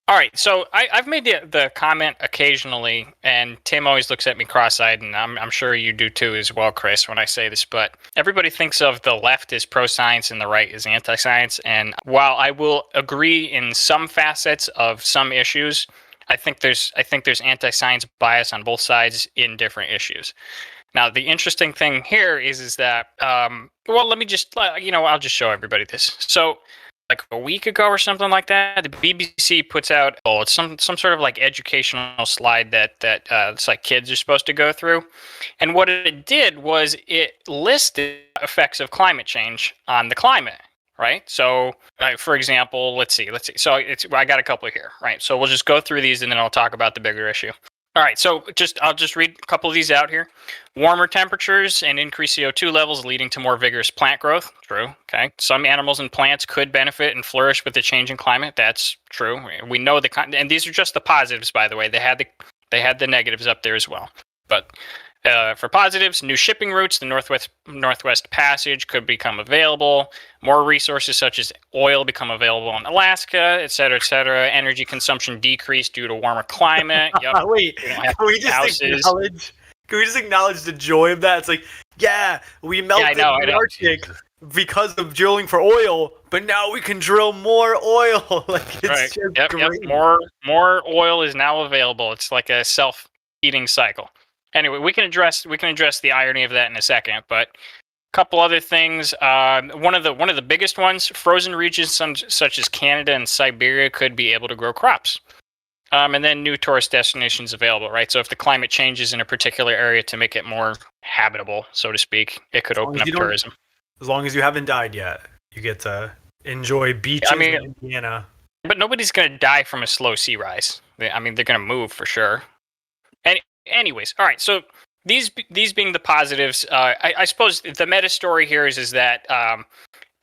All right, so I've made the comment occasionally, and Tim always looks at me cross-eyed, and I'm sure you do too as well, Chris, when I say this. But everybody thinks of the left as pro-science and the right as anti-science. And while I will agree in some facets of some issues, I think there's anti-science bias on both sides in different issues. Now, the interesting thing here is that well, let me just I'll just show everybody this. So like a week ago or something like that, the BBC puts out it's some sort of like educational slide that it's like kids are supposed to go through, and what it did was it listed effects of climate change on the climate. Right. So, for example, let's see. So I got a couple here. Right. So we'll just go through these and then I'll talk about the bigger issue. All right. So I'll just read a couple of these out here. Warmer temperatures and increased CO2 levels leading to more vigorous plant growth. True. Okay. Some animals and plants could benefit and flourish with the changing climate. That's true. We know and these are just the positives, by the way. They had the negatives up there as well. But for positives, new shipping routes, the Northwest Passage could become available. More resources such as oil become available in Alaska, et cetera, et cetera. Energy consumption decreased due to warmer climate. Yep. Wait, can we just acknowledge the joy of that? It's like, yeah, we melted the Arctic because of drilling for oil, but now we can drill more oil. Like it's just great. Yep. More oil is now available. It's like a self-eating cycle. Anyway, we can address the irony of that in a second, but a couple other things. One of the biggest ones: frozen regions such as Canada and Siberia could be able to grow crops, and then new tourist destinations available. Right, so if the climate changes in a particular area to make it more habitable, so to speak, it could open up tourism. As long as you haven't died yet, you get to enjoy beaches in Indiana. But nobody's going to die from a slow sea rise. They're going to move for sure. Anyways, all right. So these being the positives, I suppose the meta story here is that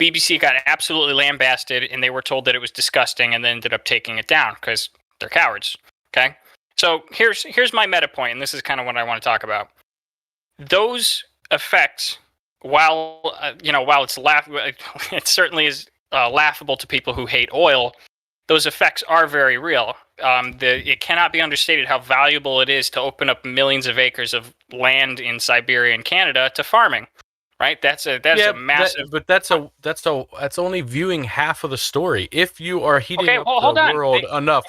BBC got absolutely lambasted, and they were told that it was disgusting, and then ended up taking it down because they're cowards. Okay. So here's my meta point, and this is kind of what I want to talk about. Those effects, while it's it certainly is laughable to people who hate oil. Those effects are very real. It cannot be understated how valuable it is to open up millions of acres of land in Siberia and Canada to farming. Right? That's a massive. That's only viewing half of the story. If you are heating up the world enough,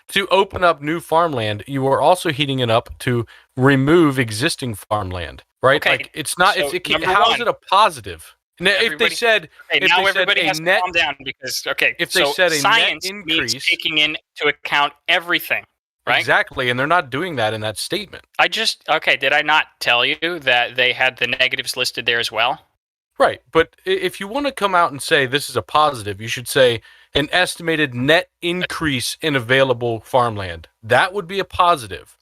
to open up new farmland, you are also heating it up to remove existing farmland. Right? Okay. Like it's not. So, how is it a positive? If they said, everybody has to calm down because if they said a science net increase, means taking into account everything, right? Exactly, and they're not doing that in that statement. Did I not tell you that they had the negatives listed there as well? Right, but if you want to come out and say this is a positive, you should say an estimated net increase in available farmland. That would be a positive.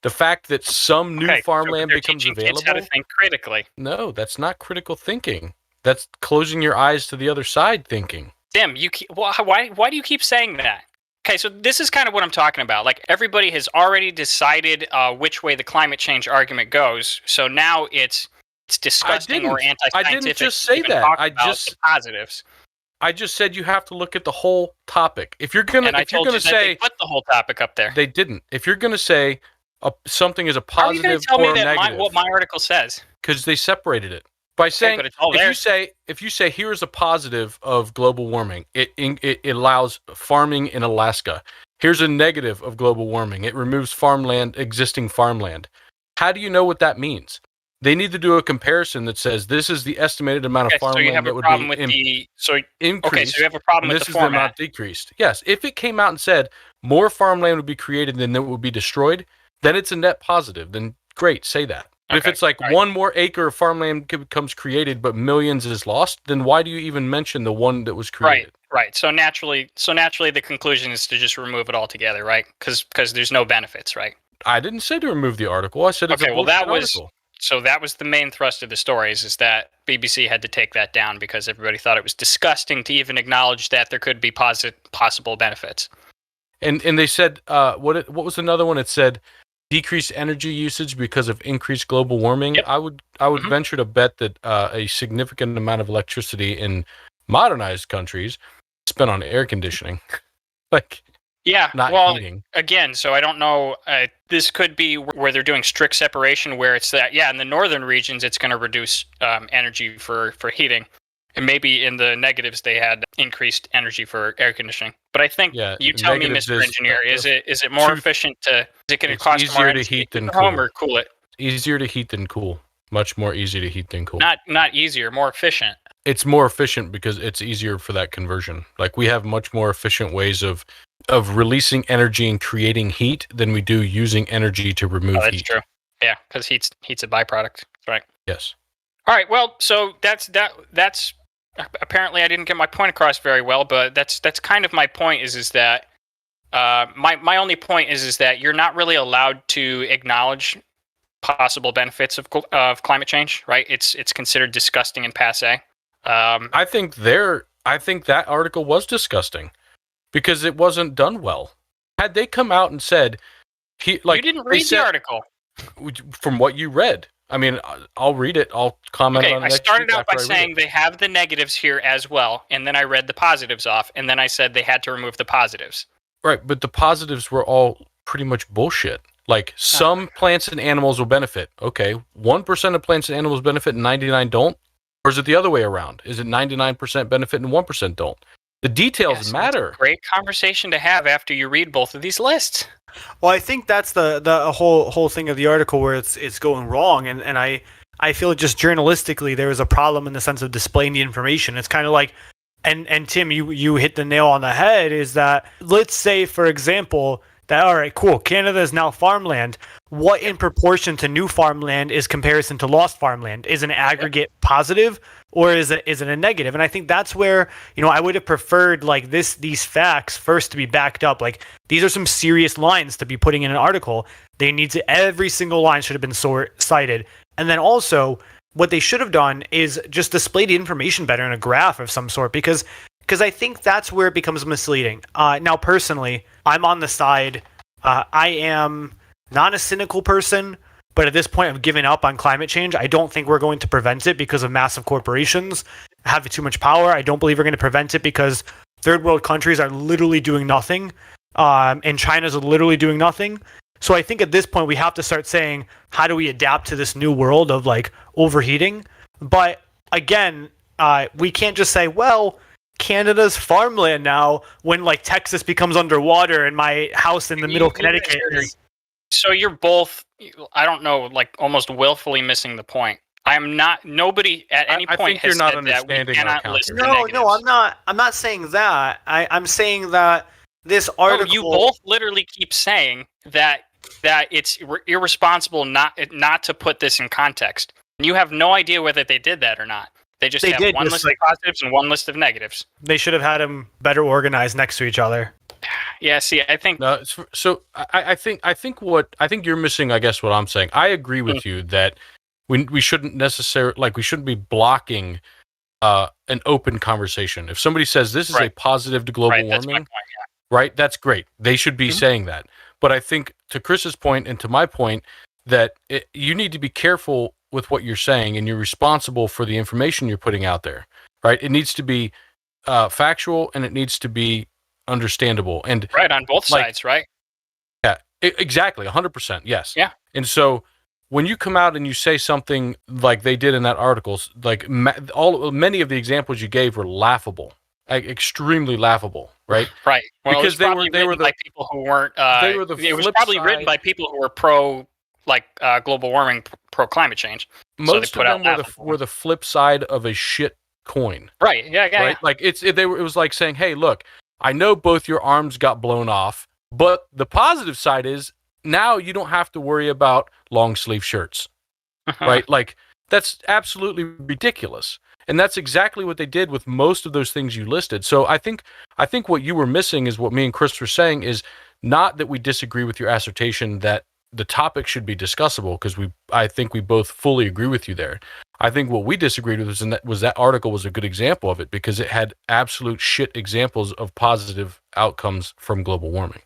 The fact that some new farmland becomes available. Kids how to think critically. No, that's not critical thinking. That's closing your eyes to the other side thinking. Tim, why do you keep saying that? Okay, so this is kind of what I'm talking about. Like everybody has already decided which way the climate change argument goes. So now it's disgusting or anti-scientific. I didn't just say that. The positives. I just said you have to look at the whole topic. If you're gonna, they put the whole topic up there. They didn't. If you're gonna say something is a positive or negative, how are you going to tell me that what my article says? Because they separated it. By saying, if you say here's a positive of global warming, it allows farming in Alaska. Here's a negative of global warming. It removes existing farmland. How do you know what that means? They need to do a comparison that says this is the estimated amount of farmland that would be increased. Okay, so you have a problem with the format. This is the amount decreased. Yes, if it came out and said more farmland would be created than it would be destroyed, then it's a net positive. Then great, say that. But if it's like one more acre of farmland becomes created, but millions is lost, then why do you even mention the one that was created? Right. So naturally, the conclusion is to just remove it altogether, right? Because there's no benefits, right? I didn't say to remove the article. I said it's a bullshit article. So that was the main thrust of the stories, is that BBC had to take that down because everybody thought it was disgusting to even acknowledge that there could be possible benefits. And they said what was another one? It said decreased energy usage because of increased global warming. Yep. I would venture to bet that a significant amount of electricity in modernized countries spent on air conditioning. Like Yeah, not well, heating. again, so I don't know. This could be where they're doing strict separation, where it's that, yeah, in the northern regions, it's going to reduce energy for heating. And maybe in the negatives, they had increased energy for air conditioning. But I think, you tell me, Mr. Engineer, is it more efficient to, is it going to cost more energy to heat the home or cool it? Easier to heat than cool. Much more easy to heat than cool. Not easier, more efficient. It's more efficient because it's easier for that conversion. Like, we have much more efficient ways of releasing energy and creating heat than we do using energy to remove heat. That's true. Yeah, because heat's a byproduct. That's right. Yes. All right. Well, so that's apparently I didn't get my point across very well, but that's kind of my point. Is that my only point is that you're not really allowed to acknowledge possible benefits of climate change, right? It's considered disgusting and passé. I think that article was disgusting because it wasn't done well. Had they come out and said, you didn't read the article. From what you read, I mean, I'll read it. I'll comment on it. I started out by saying they have the negatives here as well, and then I read the positives off, and then I said they had to remove the positives. Right, but the positives were all pretty much bullshit. Like, some plants and animals will benefit. Okay, 1% of plants and animals benefit and 99 don't? Or is it the other way around? Is it 99% benefit and 1% don't? The details matter. It's a great conversation to have after you read both of these lists. Well, I think that's the whole thing of the article where it's going wrong, and I feel just journalistically there was a problem in the sense of displaying the information. It's kind of like, and Tim, you hit the nail on the head, is that, let's say, for example, that, all right, cool, Canada is now farmland. What in proportion to new farmland is comparison to lost farmland? Is an aggregate positive, or is it a negative? And I think that's where, I would have preferred like these facts first to be backed up. Like, these are some serious lines to be putting in an article. Every single line should have been cited. And then also, what they should have done is just display the information better in a graph of some sort, because I think that's where it becomes misleading. Now, personally, I'm on the side. I am not a cynical person, but at this point, I've given up on climate change. I don't think we're going to prevent it because of massive corporations having too much power. I don't believe we're going to prevent it because third world countries are literally doing nothing, and China's literally doing nothing. So I think at this point, we have to start saying, how do we adapt to this new world of like overheating? But again, we can't just say, well, Canada's farmland now when like Texas becomes underwater and my house in the middle of Connecticut is. So you're both, I don't know, like almost willfully missing the point. Nobody at any point has said that we cannot list the negatives. No, I'm not saying that. I'm saying that this article. No, you both literally keep saying that it's irresponsible not to put this in context. And you have no idea whether they did that or not. They just have one list of positives and one list of negatives. They should have had them better organized next to each other. Yeah, see, I think so. I think you're missing, I guess, what I'm saying. I agree with you that we shouldn't necessarily, we shouldn't be blocking an open conversation. If somebody says this is a positive to global warming, that's my point, right? That's great. They should be saying that. But I think, to Chris's point and to my point, that you need to be careful with what you're saying, and you're responsible for the information you're putting out there, right? It needs to be factual, and it needs to be understandable, and right on both sides, right? Yeah, exactly, 100%. Yes. Yeah. And so when you come out and you say something like they did in that article, like many of the examples you gave were laughable, extremely laughable, right? Right. Well, because they were by people who weren't. It was probably written by people who were pro global warming, pro climate change. Most of them were the flip side of a shit coin. Right. Yeah. Right. Yeah. Like it was like saying, "Hey, look, I know both your arms got blown off, but the positive side is now you don't have to worry about long sleeve shirts." Right? Like, that's absolutely ridiculous. And that's exactly what they did with most of those things you listed. So I think what you were missing is what me and Chris were saying is not that we disagree with your assertion that the topic should be discussable, because I think we both fully agree with you there. I think what we disagreed with was that article was a good example of it, because it had absolute shit examples of positive outcomes from global warming.